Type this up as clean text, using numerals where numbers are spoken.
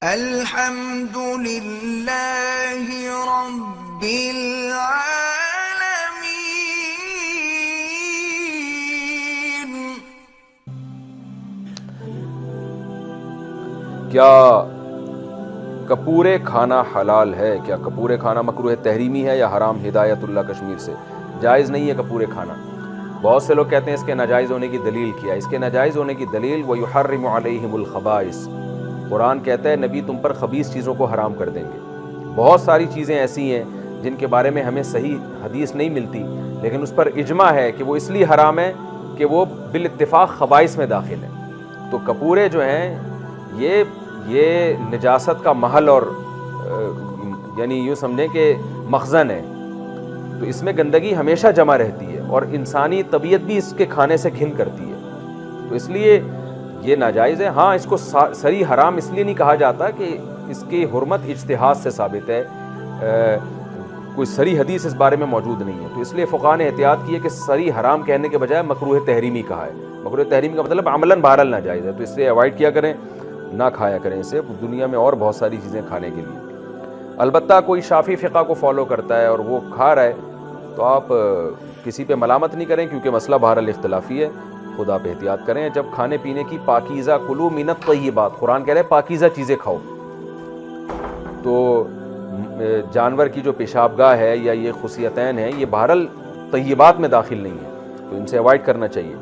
الحمد للہ رب العالمین۔ کیا کپورے کھانا حلال ہے؟ کیا کپورے کھانا مکروہ تحریمی ہے یا حرام؟ ہدایت اللہ کشمیر سے۔ جائز نہیں ہے کپورے کھانا۔ بہت سے لوگ کہتے ہیں اس کے ناجائز ہونے کی دلیل کیا ہے۔ اس کے ناجائز ہونے کی دلیل وَيُحَرِّمُ عَلَيْهِمُ الْخَبَائِثَ، قرآن کہتا ہے نبی تم پر خبیث چیزوں کو حرام کر دیں گے۔ بہت ساری چیزیں ایسی ہیں جن کے بارے میں ہمیں صحیح حدیث نہیں ملتی، لیکن اس پر اجماع ہے کہ وہ اس لیے حرام ہے کہ وہ بالاتفاق خبائث میں داخل ہیں۔ تو کپورے جو ہیں یہ نجاست کا محل اور یعنی یوں سمجھیں کہ مخزن ہے، تو اس میں گندگی ہمیشہ جمع رہتی ہے اور انسانی طبیعت بھی اس کے کھانے سے گھن کرتی ہے، تو اس لیے یہ ناجائز ہے۔ ہاں، اس کو صریح حرام اس لیے نہیں کہا جاتا کہ اس کی حرمت اجتہاد سے ثابت ہے، کوئی صریح حدیث اس بارے میں موجود نہیں ہے، تو اس لیے فقہاء نے احتیاط کی ہے کہ صریح حرام کہنے کے بجائے مکروہ تحریمی کہا ہے۔ مکروہ تحریمی کا مطلب عملاً بہرحال ناجائز ہے، تو اس سے اوائڈ کیا کریں، نہ کھایا کریں اسے۔ دنیا میں اور بہت ساری چیزیں کھانے کے لیے۔ البتہ کوئی شافعی فقہ کو فالو کرتا ہے اور وہ کھا رہا ہے تو آپ کسی پہ ملامت نہیں کریں، کیونکہ مسئلہ بہرحال اختلافی ہے، خود آپ احتیاط کریں۔ جب کھانے پینے کی پاکیزہ کلوا من الطیبات، قرآن کہہ رہے ہیں پاکیزہ چیزیں کھاؤ، تو جانور کی جو پیشاب گاہ ہے یا یہ خصیتین ہیں یہ بہرحال طیبات میں داخل نہیں ہے، تو ان سے اوائڈ کرنا چاہیے۔